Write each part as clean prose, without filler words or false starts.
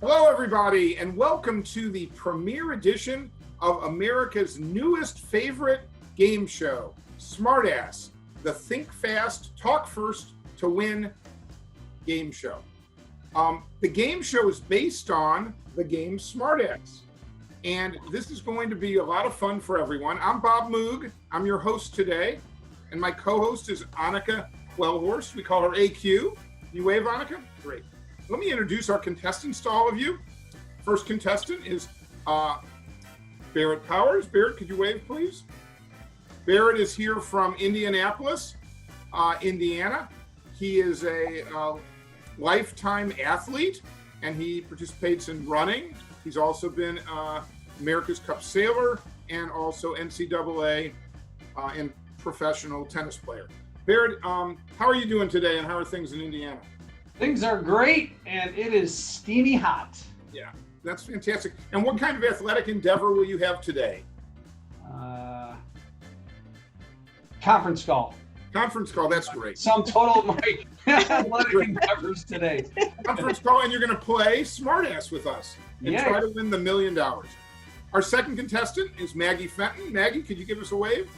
Hello, everybody, and welcome to the premiere edition of America's newest favorite game show, Smartass, the Think Fast, Talk First to Win game show. The game show is based on the game Smartass, and this is going to be a lot of fun for everyone. I'm Bob Moog. I'm your host today, and my co-host is Annika Quellhorst. We call her AQ. You wave, Annika? Great. Let me introduce our contestants to all of you. First contestant is Barrett Powers. Barrett, could you wave, please? Barrett is here from Indianapolis, Indiana. He is a lifetime athlete, and he participates in running. He's also been America's Cup sailor and also NCAA and professional tennis player. Barrett, how are you doing today, and how are things in Indiana? Things are great, and it is steamy hot. Yeah, that's fantastic. And what kind of athletic endeavor will you have today? Conference call. Conference call, that's great. Sum total of my athletic endeavors today. Conference call, and you're going to play Smartass with us and try to win the $1 million. Our second contestant is Maggie Fenton. Maggie, could you give us a wave?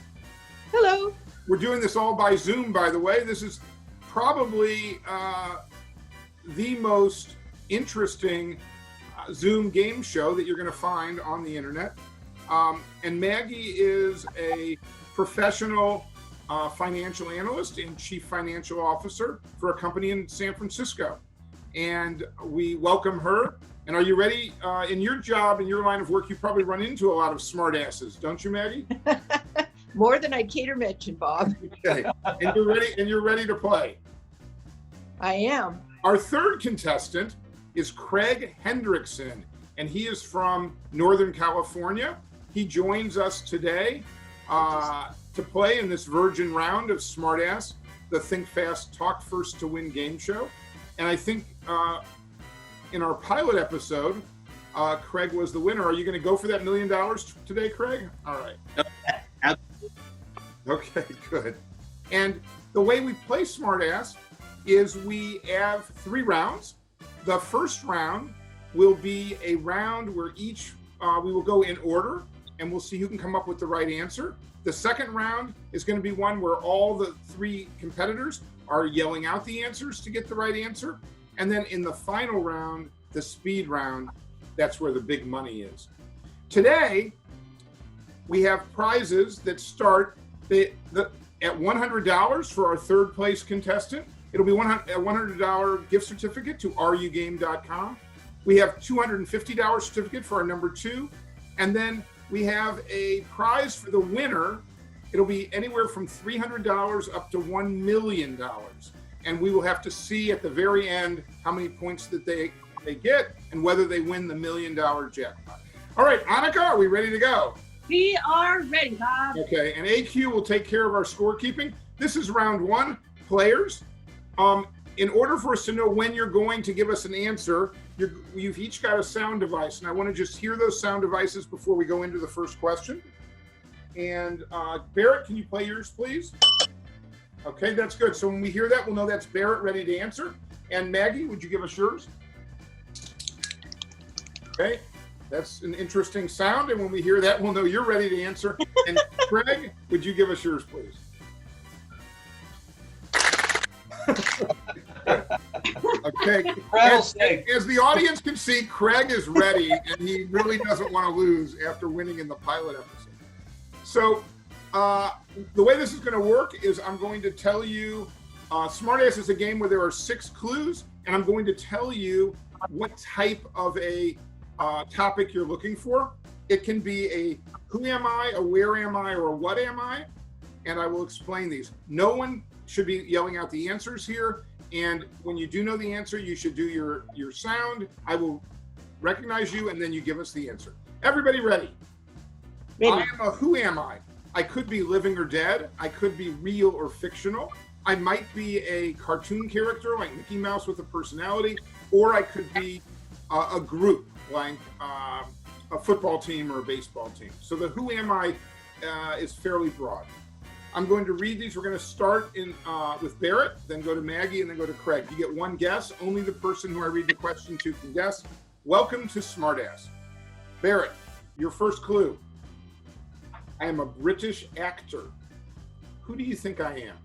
Hello. We're doing this all by Zoom, by the way. This is probably the most interesting Zoom game show that you're going to find on the internet. And Maggie is a professional financial analyst and chief financial officer for a company in San Francisco. And we welcome her. And are you ready? In your job, in your line of work, you probably run into a lot of smart asses, don't you, Maggie? More than I care to mention, Bob. Okay. And you're ready to play. I am. Our third contestant is Craig Hendrickson, and he is from Northern California. He joins us today to play in this virgin round of Smartass, the Think Fast, Talk First to Win game show. And I think in our pilot episode, Craig was the winner. Are you going to go for that $1 million today, Craig? All right. Okay, good. And the way we play Smartass is we have 3 rounds. The first round will be a round where each we will go in order, and we'll see who can come up with the right answer. The second round is going to be one where all the 3 competitors are yelling out the answers to get the right answer. And then in the final round, the speed round, that's where the big money is. Today, we have prizes that start at $100 for our third place contestant. It'll be a $100 gift certificate to rugame.com. We have $250 certificate for our number 2. And then we have a prize for the winner. It'll be anywhere from $300 up to $1 million. And we will have to see at the very end how many points that they get and whether they win the $1 million jackpot. All right, Annika, are we ready to go? We are ready, Bob. Okay, and AQ will take care of our scorekeeping. This is round 1, players. In order for us to know when you're going to give us an answer, you've each got a sound device, and I want to just hear those sound devices before we go into the first question. And Barrett, can you play yours, please? Okay, that's good. So when we hear that, we'll know that's Barrett ready to answer. And Maggie, would you give us yours? Okay, that's an interesting sound, and when we hear that, we'll know you're ready to answer. And Craig, would you give us yours, please? Okay. As the audience can see, Craig is ready, and he really doesn't want to lose after winning in the pilot episode. So the way this is going to work is I'm going to tell you, Smartass is a game where there are 6 clues, and I'm going to tell you what type of a topic you're looking for. It can be a who am I, a where am I, or a what am I, and I will explain these. No one should be yelling out the answers here. And when you do know the answer, you should do your sound. I will recognize you, and then you give us the answer. Everybody ready? Ready. I am a who am I? I could be living or dead. I could be real or fictional. I might be a cartoon character like Mickey Mouse with a personality, or I could be a group like a football team or a baseball team. So the who am I is fairly broad. I'm going to read these. We're going to start with Barrett, then go to Maggie, and then go to Craig. You get one guess. Only the person who I read the question to can guess. Welcome to Smartass. Barrett, your first clue. I am a British actor. Who do you think I am?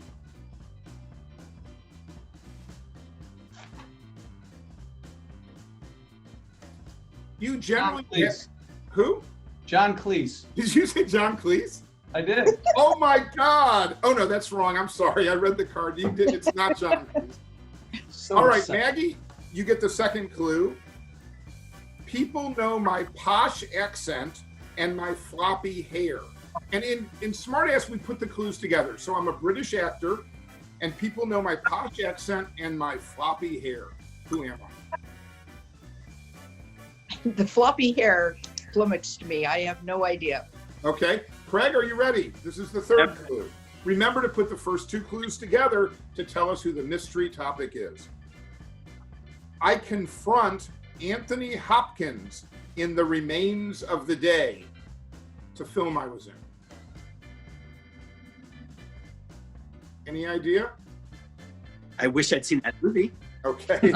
You generally John Cleese. Who? John Cleese. Did you say John Cleese? I did. Oh my God! Oh no, that's wrong. I'm sorry. I read the card. You did. It's not John Cleese. So All right, excited. Maggie, you get the second clue. People know my posh accent and my floppy hair. And in Smartass, we put the clues together. So I'm a British actor, and people know my posh accent and my floppy hair. Who am I? The floppy hair flummoxed me. I have no idea. Okay. Craig, are you ready? This is the third clue. Remember to put the first two clues together to tell us who the mystery topic is. I confront Anthony Hopkins in The Remains of the Day. It's a film I was in. Any idea? I wish I'd seen that movie. Okay.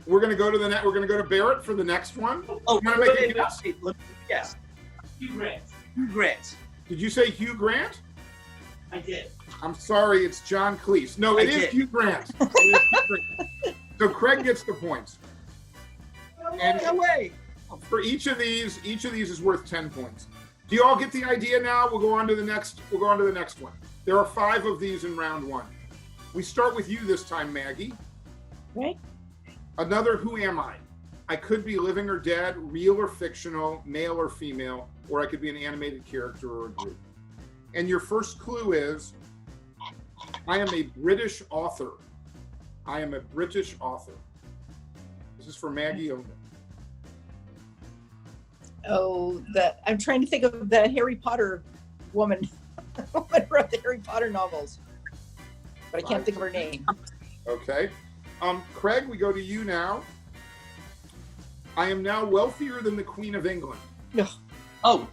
We're gonna go to the We're gonna go to Barrett for the next one. Oh, You wanna make a guess? Yes. Hugh Grant. Hugh Grant. Did you say Hugh Grant? I did. I'm sorry, it's John Cleese. No, it I is did. Hugh Grant. It is Hugh Grant. So Craig gets the points. And No way. for each of these is worth 10 points. Do you all get the idea now? We'll go on to the next one. There are 5 of these in round 1. We start with you this time, Maggie. Right? Another who am I? I could be living or dead, real or fictional, male or female, or I could be an animated character or a group. And your first clue is, I am a British author. I am a British author. This is for Maggie only. Oh, I'm trying to think of the Harry Potter woman who wrote the Harry Potter novels, but I can't think of her name. Okay. Craig, we go to you now. I am now wealthier than the Queen of England. Oh,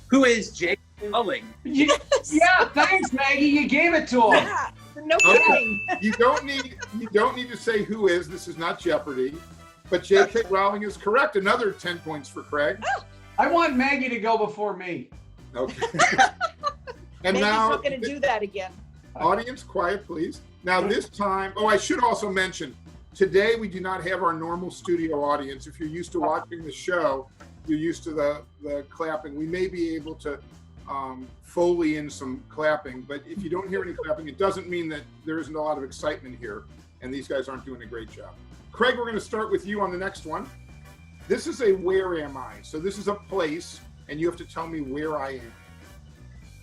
who is Jake Rowling? Yeah, thanks, Maggie. You gave it to him. Yeah, no Okay. kidding. You don't need to say who is. This is not Jeopardy. But J.K. Rowling is correct. Another 10 points for Craig. I want Maggie to go before me. Okay. And Maggie's now, not going to do that again. audience, quiet, please. Now this time, I should also mention, today we do not have our normal studio audience. If you're used to watching the show, you're used to the clapping. We may be able to Foley in some clapping, but if you don't hear any clapping, it doesn't mean that there isn't a lot of excitement here, and these guys aren't doing a great job. Craig, we're going to start with you on the next one. This is a where am I? So this is a place, and you have to tell me where I am.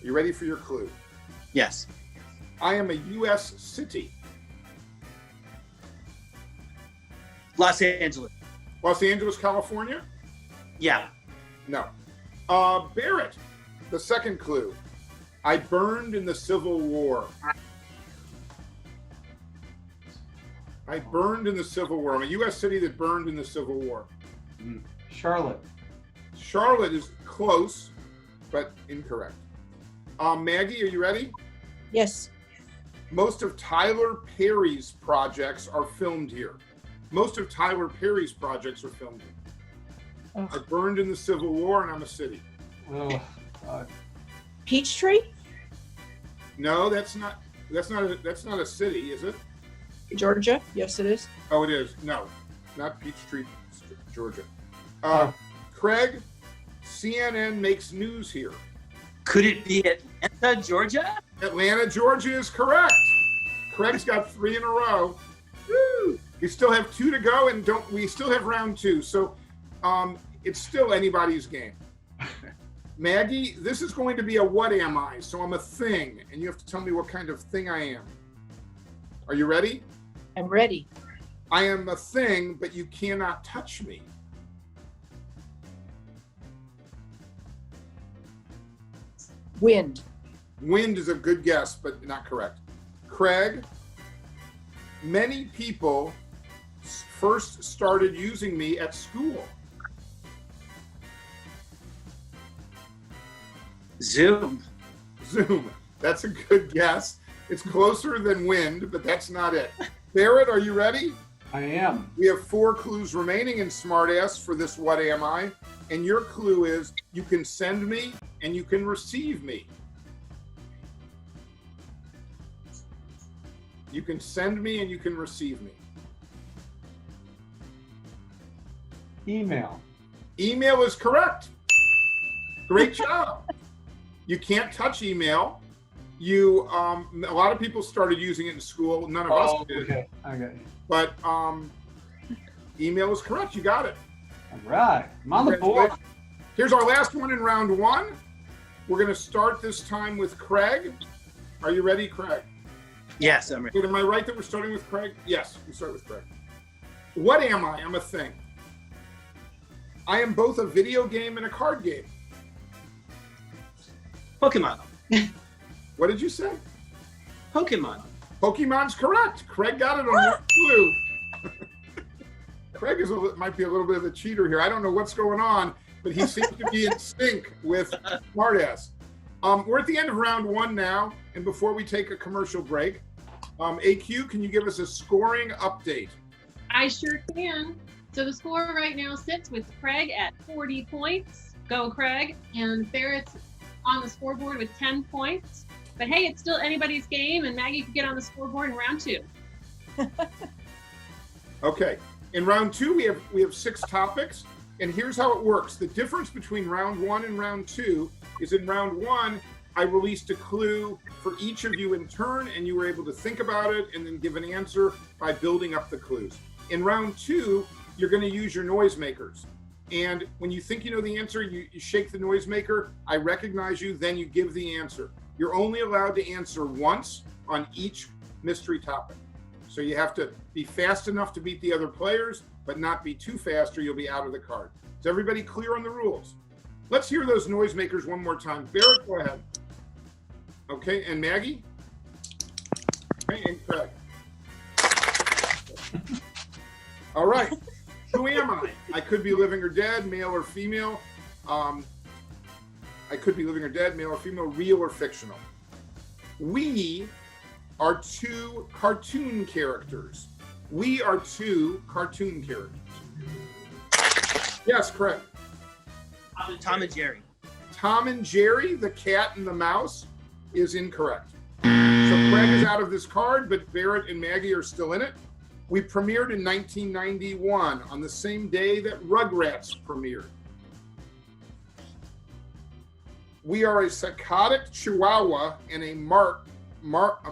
Are you ready for your clue? Yes. I am a U.S. city. Los Angeles. Los Angeles, California? Yeah. No. Barrett, the second clue. I burned in the Civil War. I burned in the Civil War. I'm a U.S. city that burned in the Civil War. Charlotte. Charlotte is close, but incorrect. Maggie, are you ready? Yes. Most of Tyler Perry's projects are filmed here. Most of Tyler Perry's projects are filmed here. I burned in the Civil War, and I'm a city. Oh, God. Peachtree? No, that's not a city, is it? Georgia? Yes, it is. Oh, it is. No, not Peachtree, Georgia. Oh. Craig, CNN makes news here. Could it be Atlanta, Georgia? Atlanta, Georgia is correct. Craig's got 3 in a row. Woo! We still have 2 to go, and we still have round 2. So, it's still anybody's game. Maggie, this is going to be a what am I? So I'm a thing, and you have to tell me what kind of thing I am. Are you ready? I'm ready. I am a thing, but you cannot touch me. Wind. Wind is a good guess, but not correct. Craig, many people first started using me at school. Zoom. Zoom. That's a good guess. It's closer than wind, but that's not it. Barrett, are you ready? I am. We have 4 clues remaining in Smartass for this What Am I? And your clue is you can send me and you can receive me. You can send me and you can receive me. Email. Email is correct. Great job. You can't touch email. You a lot of people started using it in school. None of us did. Okay. Okay. But email is correct. You got it. All right. I'm on the board. Here's our last one in round 1. We're going to start this time with Craig. Are you ready, Craig? Yes, I'm ready. Wait, am I right that we're starting with Craig? Yes, we start with Craig. What am I? I'm a thing. I am both a video game and a card game. Pokemon. What did you say? Pokemon. Pokemon's correct. Craig got it on one clue. Craig might be a little bit of a cheater here. I don't know what's going on, but he seems to be in sync with Smartass. We're at the end of round 1 now, and before we take a commercial break, AQ, can you give us a scoring update? I sure can. So the score right now sits with Craig at 40 points. Go Craig. And Barrett's on the scoreboard with 10 points. But hey, it's still anybody's game, and Maggie could get on the scoreboard in round 2. Okay. In round 2, we have 6 topics, and here's how it works. The difference between round 1 and round 2 is in round 1, I released a clue for each of you in turn, and you were able to think about it and then give an answer by building up the clues. In round 2, you're going to use your noisemakers. And when you think you know the answer, you shake the noisemaker. I recognize you, then you give the answer. You're only allowed to answer once on each mystery topic. So you have to be fast enough to beat the other players, but not be too fast or you'll be out of the card. Is everybody clear on the rules? Let's hear those noisemakers one more time. Barrett, go ahead. Okay, and Maggie? Okay, and Craig. All right. Who am I? I could be living or dead, male or female. I could be living or dead, male or female, real or fictional. We are 2 cartoon characters. We are 2 cartoon characters. Yes, correct. Tom and Jerry. Tom and Jerry, the cat and the mouse, is incorrect. So Craig is out of this card, but Barrett and Maggie are still in it. We premiered in 1991 on the same day that Rugrats premiered. We are a psychotic Chihuahua and a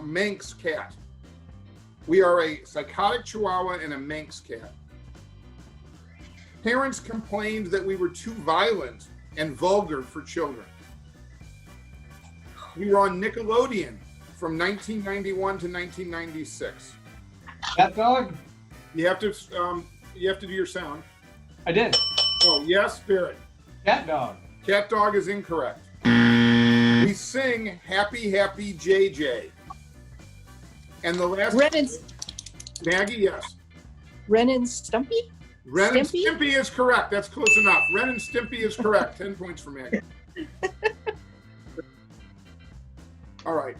Manx cat. We are a psychotic Chihuahua and a Manx cat. Parents complained that we were too violent and vulgar for children. We were on Nickelodeon from 1991 to 1996. Cat dog? You have to do your sound. I did. Oh, yes, Barrett. Cat dog. Cat dog is incorrect. We sing Happy Happy JJ. And the last Ren and, Maggie, yes. Ren and Stumpy? Ren and Stimpy? Stimpy is correct. That's close enough. Ren and Stimpy is correct. 10 points for Maggie. All right.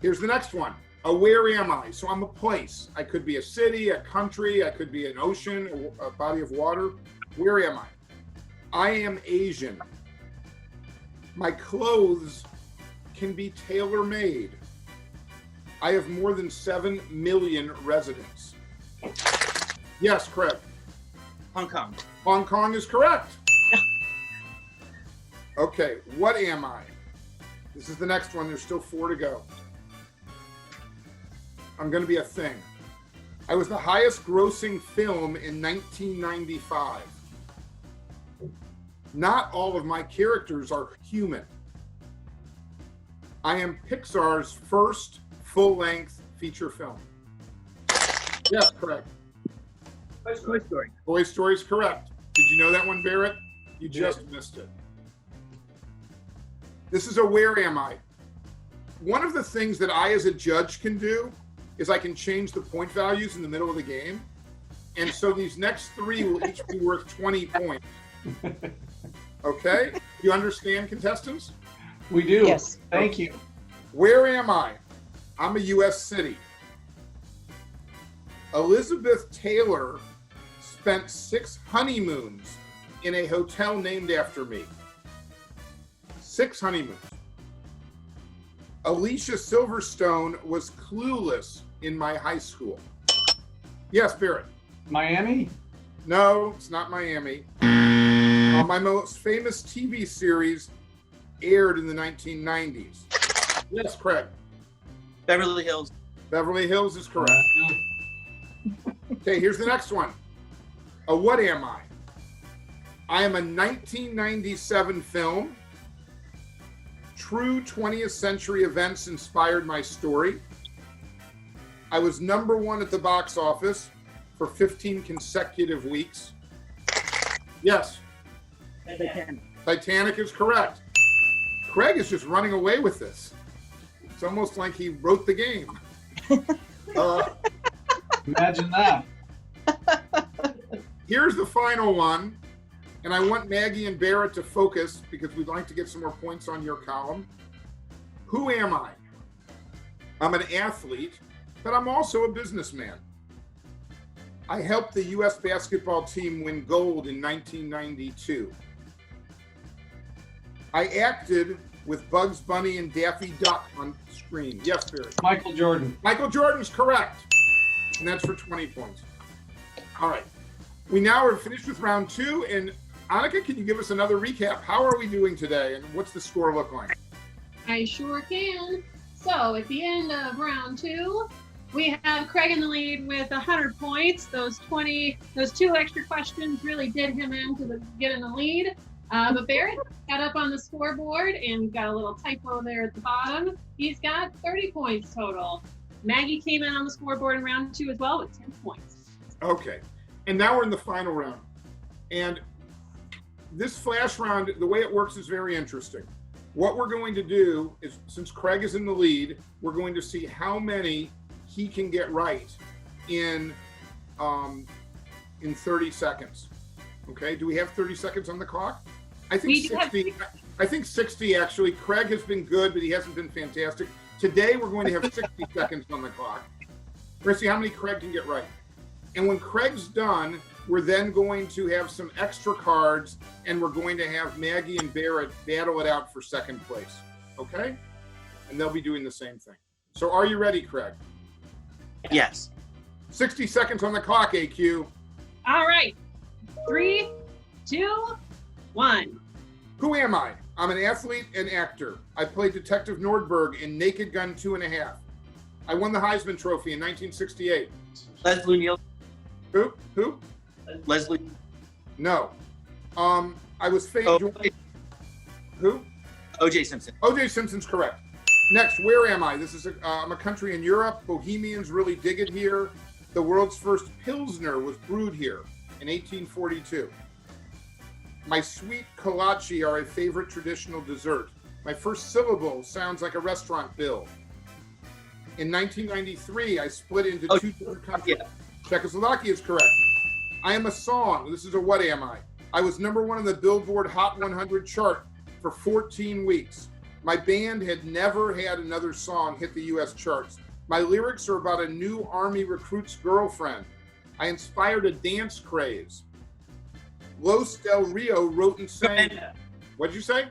Here's the next one. Where am I? So I'm a place. I could be a city, a country. I could be an ocean, a body of water. Where am I? I am Asian. My clothes can be tailor-made. I have more than 7 million residents. Yes, Craig. Hong Kong. Hong Kong is correct. Okay, what am I? This is the next one. There's still 4 to go. I'm going to be a thing. I was the highest grossing film in 1995. Not all of my characters are human. I am Pixar's first full-length feature film. Yes, correct. Toy Story. Toy Story is correct. Did you know that one, Barrett? You just missed it. This is a where am I? One of the things that I as a judge can do is I can change the point values in the middle of the game. And so these next 3 will each be worth 20 points. Okay? You understand, contestants? We do. Yes. Thank you. Where am I? I'm a U.S. city. Elizabeth Taylor spent 6 honeymoons in a hotel named after me. 6 honeymoons. Alicia Silverstone was clueless in my high school. Yes, Barrett. Miami? No, it's not Miami. My most famous TV series aired in the 1990s. Yes, Craig. Beverly Hills. Beverly Hills is correct. Okay, here's the next one. What am I? I am a 1997 film. True 20th century events inspired my story. I was #1 at the box office for 15 consecutive weeks. Yes, Titanic is correct. Craig is just running away with this. It's almost like he wrote the game. Imagine that. Here's the final one, and I want Maggie and Barrett to focus because we'd like to get some more points on your column. Who am I? I'm an athlete, but I'm also a businessman. I helped the U.S. basketball team win gold in 1992. I acted with Bugs Bunny and Daffy Duck on screen. Yes, Barrett. Michael Jordan. Michael Jordan's correct. And that's for 20 points. All right. We now are finished with round 2. And Annika, can you give us another recap? How are we doing today? And what's the score look like? I sure can. So at the end of round 2, we have Craig in the lead with 100 points. Those 2 extra questions really did him in to get in the lead. But Barrett got up on the scoreboard and we've got a little typo there at the bottom. He's got 30 points total. Maggie came in on the scoreboard in round 2 as well with 10 points. Okay. And now we're in the final round. And this flash round, the way it works is very interesting. What we're going to do is, since Craig is in the lead, we're going to see how many he can get right in 30 seconds. Okay, do we have 30 seconds on the clock? I think 60. I think 60 actually. Craig has been good, but he hasn't been fantastic. Today we're going to have 60 seconds on the clock. We're going to see how many Craig can get right. And when Craig's done, we're then going to have some extra cards, and we're going to have Maggie and Barrett battle it out for second place. Okay? And they'll be doing the same thing. So are you ready, Craig? Yes. 60 seconds on the clock, AQ. All right. 3, 2, 1. Who am I? I'm an athlete and actor. I played Detective Nordberg in Naked Gun 2.5. I won the Heisman Trophy in 1968. Leslie Nielsen. Who? Leslie. No. I was famous. Who? O.J. Simpson. O.J. Simpson's correct. Next, where am I? This is I'm a country in Europe. Bohemians really dig it here. The world's first Pilsner was brewed here in 1842. My sweet kolache are a favorite traditional dessert. My first syllable sounds like a restaurant bill. In 1993, I split into 2 different countries. Yeah. Czechoslovakia is correct. I am a song. This is a what am I? I was #1 on the Billboard Hot 100 chart for 14 weeks. My band had never had another song hit the U.S. charts. My lyrics are about a new Army recruit's girlfriend. I inspired a dance craze. Los Del Rio wrote and sang. What'd you say?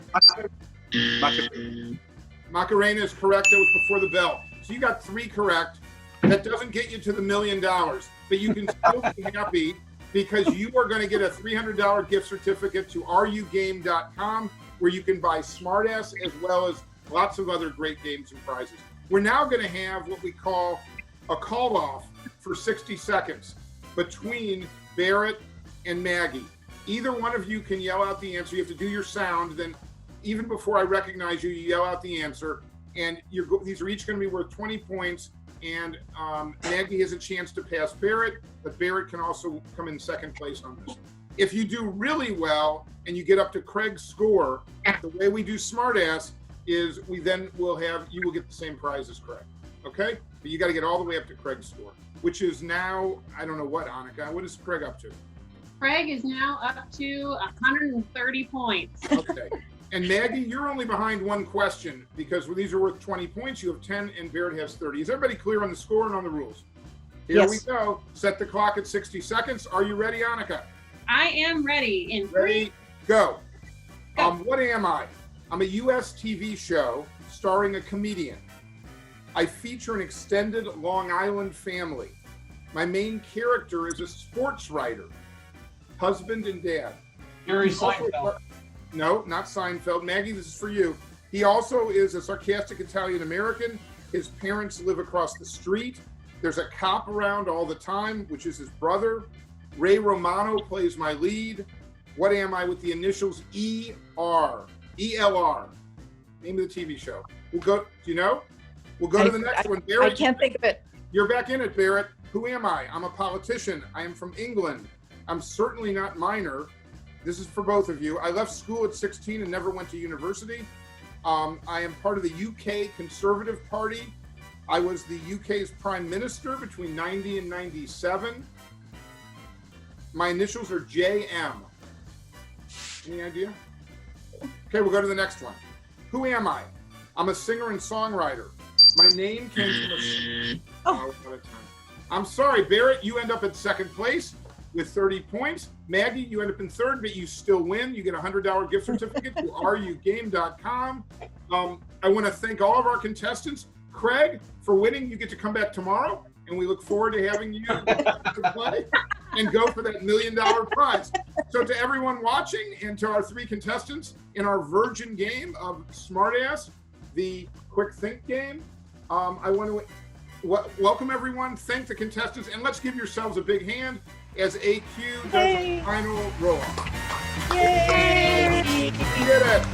Macarena is correct. That was before the bell. So you got 3 correct. That doesn't get you to the $1 million, but you can still be happy because you are going to get a $300 gift certificate to rugame.com where you can buy Smartass as well as lots of other great games and prizes. We're now going to have what we call a call-off for 60 seconds between Barrett and Maggie. Either one of you can yell out the answer. You have to do your sound. Then even before I recognize you, you yell out the answer. And these are each going to be worth 20 points. And Maggie has a chance to pass Barrett, but Barrett can also come in second place on this. If you do really well and you get up to Craig's score, the way we do Smartass is you will get the same prize as Craig. Okay? But you got to get all the way up to Craig's score, which is now, I don't know what, Annika. What is Craig up to? Craig is now up to 130 points. Okay. And Maggie, you're only behind 1 question because these are worth 20 points. You have 10 and Barrett has 30. Is everybody clear on the score and on the rules? Here we Yes. go. Set the clock at 60 seconds. Are you ready, Annika? I am ready. In Ready, go. Go. What am I? I'm a U.S. TV show starring a comedian. I feature an extended Long Island family. My main character is a sports writer, husband and dad. Jerry Seinfeld. No, not Seinfeld. Maggie, this is for you. He also is a sarcastic Italian American. His parents live across the street. There's a cop around all the time, which is his brother. Ray Romano plays my lead. What am I with the initials ER? ELR. Name of the TV show. We'll go, do you know? We'll go to the next one. Barrett, I can't think of it. you're back in it, Barrett. Who am I? I'm a politician. I am from England. I'm certainly not minor. This is for both of you. I left school at 16 and never went to university. I am part of the UK Conservative Party. I was the UK's Prime Minister between 90 and 97. My initials are JM. Any idea? Okay, we'll go to the next one. Who am I? I'm a singer and songwriter. My name came from a... Oh, what a time. I'm sorry, Barrett, you end up in second place with 30 points. Maggie, you end up in third, but you still win. You get a $100 gift certificate to RUGame.com. I want to thank all of our contestants. Craig, for winning, you get to come back tomorrow, and we look forward to having you to play and go for that $1 million prize. So to everyone watching and to our three contestants in our virgin game of Smartass, the Quick Think game, I want to welcome everyone, thank the contestants, and let's give yourselves a big hand as AQ does the final roll. Yay! We did it!